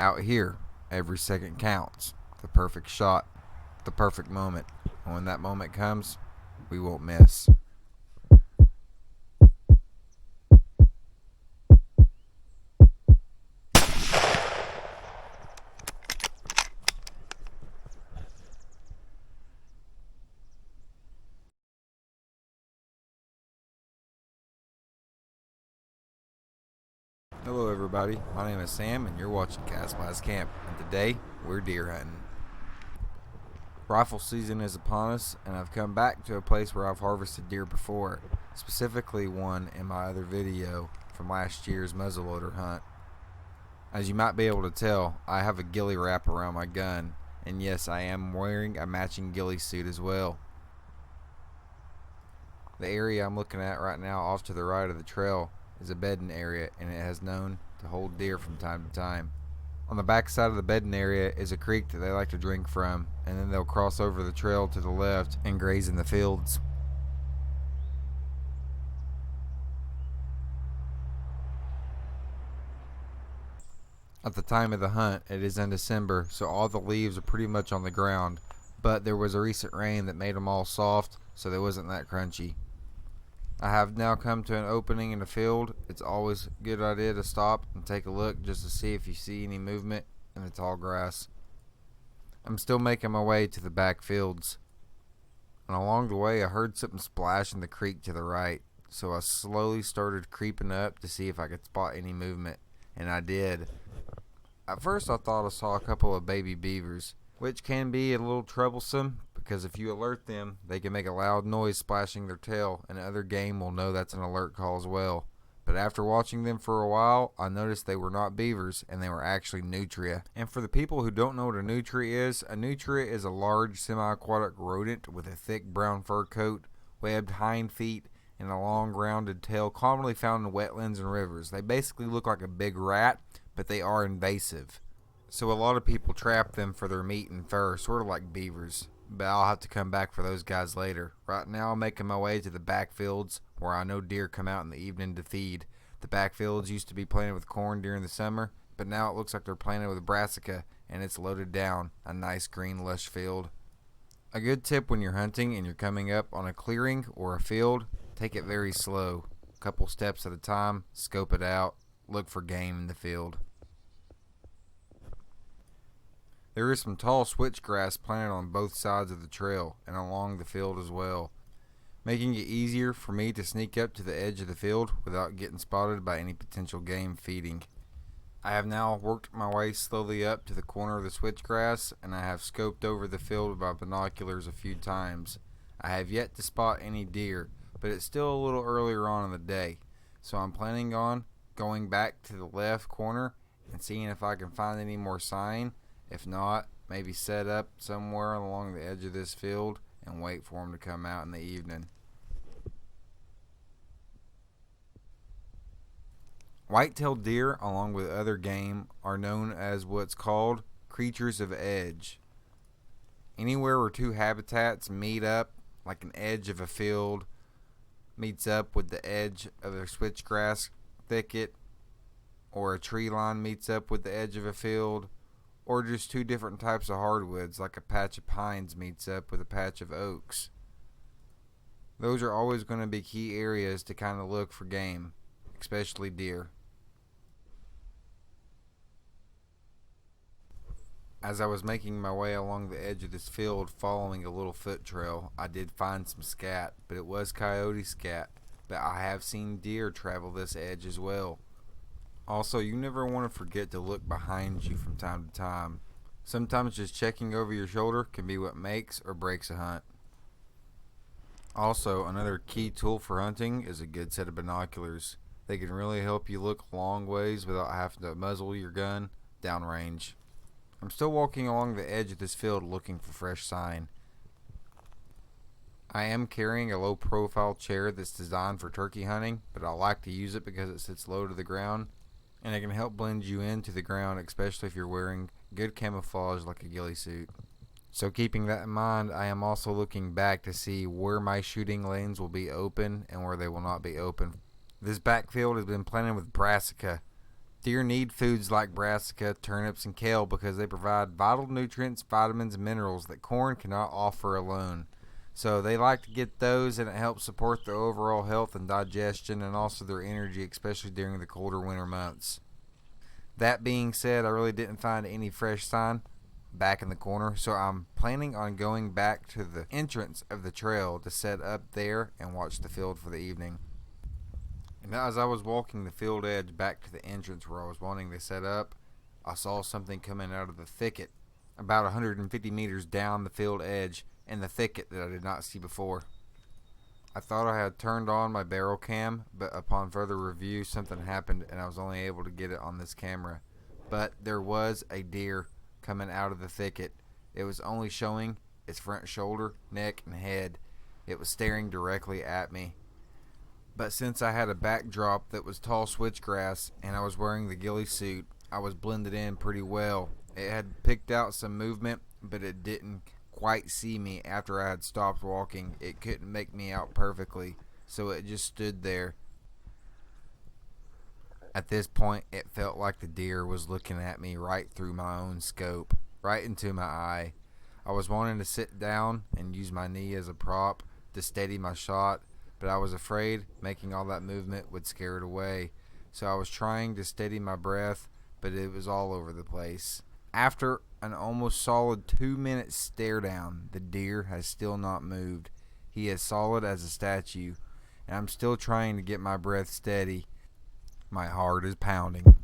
Out here, every second counts. The perfect shot, the perfect moment. And when that moment comes, we won't miss. Hello, everybody. My name is Sam, and you're watching Cast Blast Camp. And today, we're deer hunting. Rifle season is upon us, and I've come back to a place where I've harvested deer before, specifically one in my other video from last year's muzzleloader hunt. As you might be able to tell, I have a ghillie wrap around my gun, and yes, I am wearing a matching ghillie suit as well. The area I'm looking at right now off to the right of the trail is a bedding area, and it has known to hold deer from time to time. On the back side of the bedding area is a creek that they like to drink from, and then they'll cross over the trail to the left and graze in the fields. At the time of the hunt, it is in December, so all the leaves are pretty much on the ground, but there was a recent rain that made them all soft, so they wasn't that crunchy. I have now come to an opening in the field. It's always a good idea to stop and take a look just to see if you see any movement in the tall grass. I'm still making my way to the back fields, and along the way I heard something splash in the creek to the right, so I slowly started creeping up to see if I could spot any movement, and I did. At first I thought I saw a couple of baby beavers, which can be a little troublesome because if you alert them, they can make a loud noise splashing their tail, and other game will know that's an alert call as well. But after watching them for a while, I noticed they were not beavers, and they were actually nutria. And for the people who don't know what a nutria is a large semi-aquatic rodent with a thick brown fur coat, webbed hind feet, and a long rounded tail commonly found in wetlands and rivers. They basically look like a big rat, but they are invasive. So a lot of people trap them for their meat and fur, sort of like beavers. But I'll have to come back for those guys later. Right now I'm making my way to the backfields where I know deer come out in the evening to feed. The backfields used to be planted with corn during the summer, but now it looks like they're planted with brassica, and it's loaded down. A nice green lush field. A good tip when you're hunting and you're coming up on a clearing or a field, take it very slow. A couple steps at a time, scope it out, look for game in the field. There is some tall switchgrass planted on both sides of the trail and along the field as well, making it easier for me to sneak up to the edge of the field without getting spotted by any potential game feeding. I have now worked my way slowly up to the corner of the switchgrass, and I have scoped over the field with my binoculars a few times. I have yet to spot any deer, but it's still a little earlier on in the day, so I'm planning on going back to the left corner and seeing if I can find any more sign. If not, maybe set up somewhere along the edge of this field and wait for them to come out in the evening. Whitetail deer, along with other game, are known as what's called creatures of edge. Anywhere where two habitats meet up, like an edge of a field meets up with the edge of a switchgrass thicket, or a tree line meets up with the edge of a field, or just two different types of hardwoods, like a patch of pines meets up with a patch of oaks. Those are always going to be key areas to kind of look for game, especially deer. As I was making my way along the edge of this field following a little foot trail, I did find some scat, but it was coyote scat. But I have seen deer travel this edge as well. Also, you never want to forget to look behind you from time to time. Sometimes just checking over your shoulder can be what makes or breaks a hunt. Also, another key tool for hunting is a good set of binoculars. They can really help you look long ways without having to muzzle your gun downrange. I'm still walking along the edge of this field looking for fresh sign. I am carrying a low profile chair that's designed for turkey hunting, but I like to use it because it sits low to the ground, and it can help blend you into the ground, especially if you're wearing good camouflage like a ghillie suit. So keeping that in mind, I am also looking back to see where my shooting lanes will be open and where they will not be open. This backfield has been planted with brassica, Deer need foods like brassica, turnips, and kale because they provide vital nutrients, vitamins, and minerals that corn cannot offer alone. So they like to get those, and it helps support their overall health and digestion and also their energy, especially during the colder winter months. That being said, I really didn't find any fresh sign back in the corner, so I'm planning on going back to the entrance of the trail to set up there and watch the field for the evening. And as I was walking the field edge back to the entrance where I was wanting to set up, I saw something coming out of the thicket about 150 meters down the field edge in the thicket that I did not see before. I thought I had turned on my barrel cam, but upon further review something happened and I was only able to get it on this camera. But there was a deer coming out of the thicket. It was only showing its front shoulder, neck, and head. It was staring directly at me. But since I had a backdrop that was tall switchgrass and I was wearing the ghillie suit, I was blended in pretty well. It had picked out some movement, but it didn't quite see me after I had stopped walking. It couldn't make me out perfectly, so it just stood there. At this point, it felt like the deer was looking at me right through my own scope, right into my eye. I was wanting to sit down and use my knee as a prop to steady my shot, but I was afraid making all that movement would scare it away. So I was trying to steady my breath, but it was all over the place. After an almost solid 2-minute stare down, the deer has still not moved. He is solid as a statue, and I'm still trying to get my breath steady. My heart is pounding.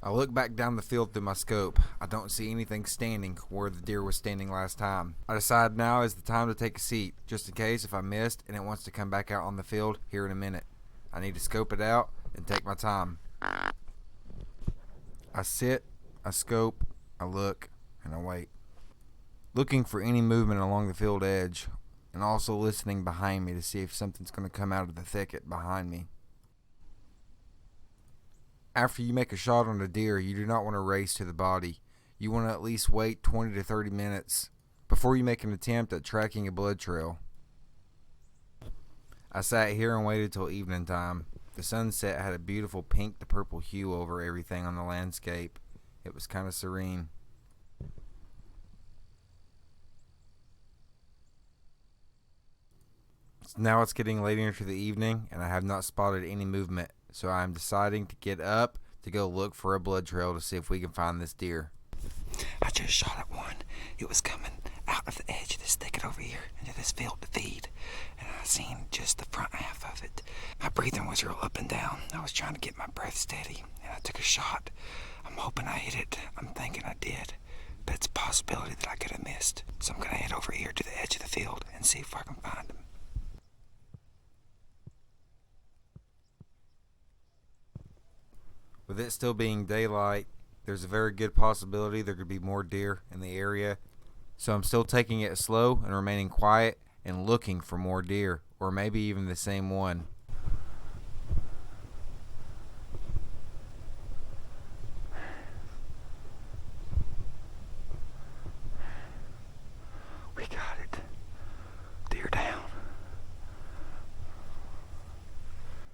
I look back down the field through my scope. I don't see anything standing where the deer was standing last time. I decide now is the time to take a seat, just in case if I missed and it wants to come back out on the field here in a minute. I need to scope it out and take my time. I sit, I scope, I look, and I wait. Looking for any movement along the field edge, and also listening behind me to see if something's going to come out of the thicket behind me. After you make a shot on a deer, you do not want to race to the body. You want to at least wait 20 to 30 minutes before you make an attempt at tracking a blood trail. I sat here and waited till evening time. The sunset had a beautiful pink to purple hue over everything on the landscape. It was kind of serene. Now it's getting later into the evening and I have not spotted any movement. So I'm deciding to get up to go look for a blood trail to see if we can find this deer. I just shot at one. It was coming out of the edge of this thicket over here into this field to feed. And I seen just the front half of it. My breathing was real up and down. I was trying to get my breath steady. And I took a shot. I'm hoping I hit it. I'm thinking I did. But it's a possibility that I could have missed. So I'm going to head over here to the edge of the field and see if I can find him. With it still being daylight, there's a very good possibility there could be more deer in the area. So I'm still taking it slow and remaining quiet and looking for more deer, or maybe even the same one. We got it. Deer down.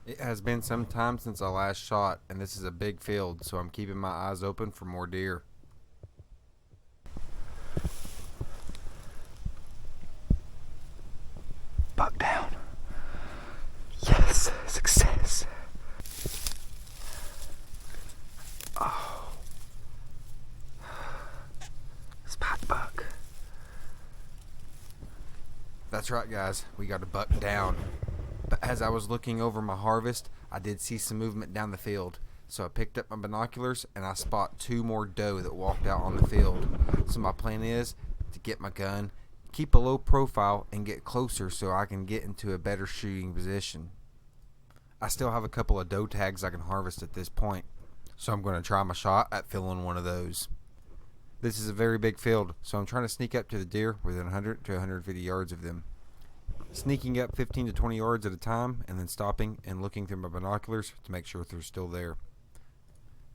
It has been some time since I last shot, and this is a big field, so I'm keeping my eyes open for more deer. Buck down. Yes, success. Oh. Spot buck. That's right, guys. We got a buck down. But as I was looking over my harvest, I did see some movement down the field. So I picked up my binoculars and I spot 2 more doe that walked out on the field. So my plan is to get my gun, keep a low profile, and get closer so I can get into a better shooting position. I still have a couple of doe tags I can harvest at this point. So I'm going to try my shot at filling one of those. This is a very big field, so I'm trying to sneak up to the deer within 100 to 150 yards of them. sneaking up 15 to 20 yards at a time and then stopping and looking through my binoculars to make sure they're still there.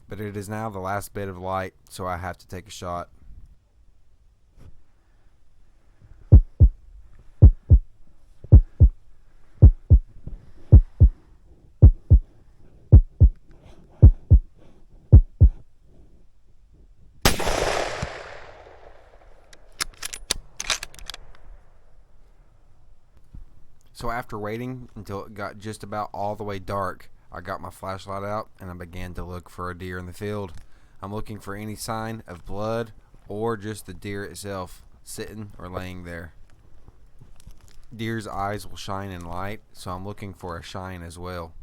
But it is now the last bit of light, so I have to take a shot. So after waiting until it got just about all the way dark, I got my flashlight out and I began to look for a deer in the field. I'm looking for any sign of blood or just the deer itself sitting or laying there. Deer's eyes will shine in light, so I'm looking for a shine as well.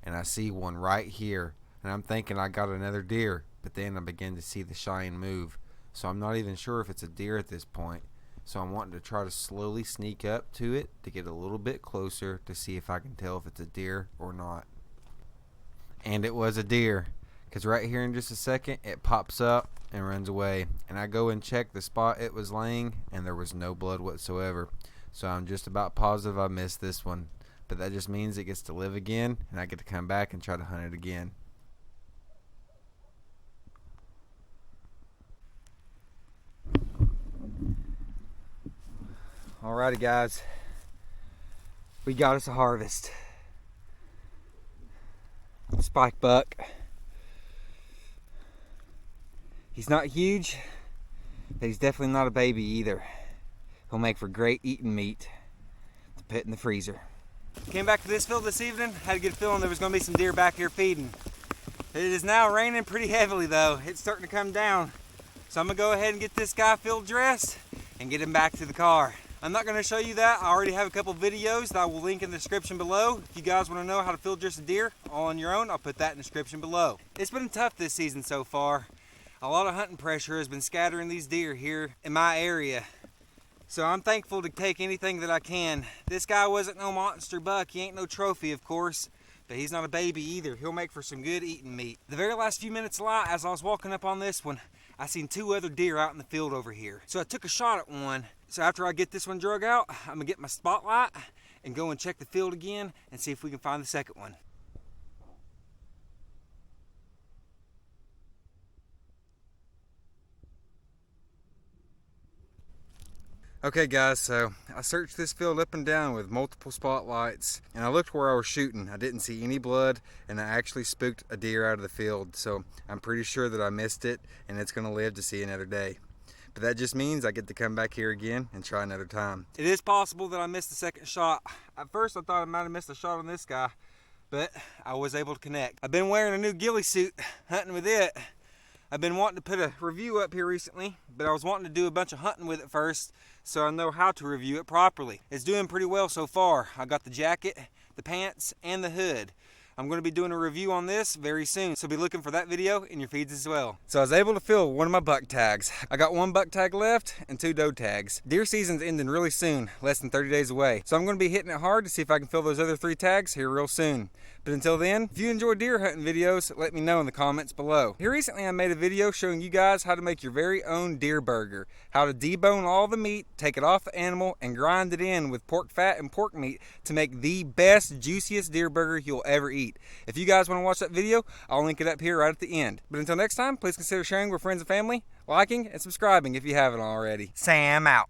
And I see one right here, and I'm thinking I got another deer, but then I begin to see the shine move. So I'm not even sure if it's a deer at this point. So I'm wanting to try to slowly sneak up to it to get a little bit closer to see if I can tell if it's a deer or not. And it was a deer, because right here in just a second it pops up and runs away, and I go and check the spot it was laying and there was no blood whatsoever. So I'm just about positive I missed this one, but that just means it gets to live again and I get to come back and try to hunt it again. Alrighty guys, we got us a harvest. Spike buck. He's not huge, but he's definitely not a baby either. He'll make for great eating meat to put in the freezer. Came back to this field this evening, had a good feeling there was going to be some deer back here feeding. It is now raining pretty heavily though. It's starting to come down. So I'm going to go ahead and get this guy field dressed and get him back to the car. I'm not going to show you that. I already have a couple videos that I will link in the description below. If you guys want to know how to field dress a deer all on your own, I'll put that in the description below. It's been tough this season so far. A lot of hunting pressure has been scattering these deer here in my area. So I'm thankful to take anything that I can. This guy wasn't no monster buck. He ain't no trophy, of course, but he's not a baby either. He'll make for some good eating meat. The very last few minutes of light, as I was walking up on this one, I seen two other deer out in the field over here. So I took a shot at one. So after I get this one drug out, I'm gonna get my spotlight and go and check the field again and see if we can find the second one. Okay guys, so I searched this field up and down with multiple spotlights and I looked where I was shooting. I didn't see any blood and I actually spooked a deer out of the field. So I'm pretty sure that I missed it and it's gonna live to see another day. But that just means I get to come back here again and try another time. It is possible that I missed the second shot. At first I thought I might have missed a shot on this guy, but I was able to connect. I've been wearing a new ghillie suit, hunting with it. I've been wanting to put a review up here recently, but I was wanting to do a bunch of hunting with it first so I know how to review it properly. It's doing pretty well so far. I got the jacket, the pants, and the hood. I'm going to be doing a review on this very soon, so be looking for that video in your feeds as well. So I was able to fill one of my buck tags. I got one buck tag left and 2 doe tags. Deer season's ending really soon, less than 30 days away. So I'm going to be hitting it hard to see if I can fill those other 3 tags here real soon. But until then, if you enjoy deer hunting videos, let me know in the comments below. Here recently I made a video showing you guys how to make your very own deer burger. How to debone all the meat, take it off the animal, and grind it in with pork fat and pork meat to make the best, juiciest deer burger you'll ever eat. If you guys want to watch that video, I'll link it up here right at the end. But until next time, please consider sharing with friends and family, liking, and subscribing if you haven't already. Sam out.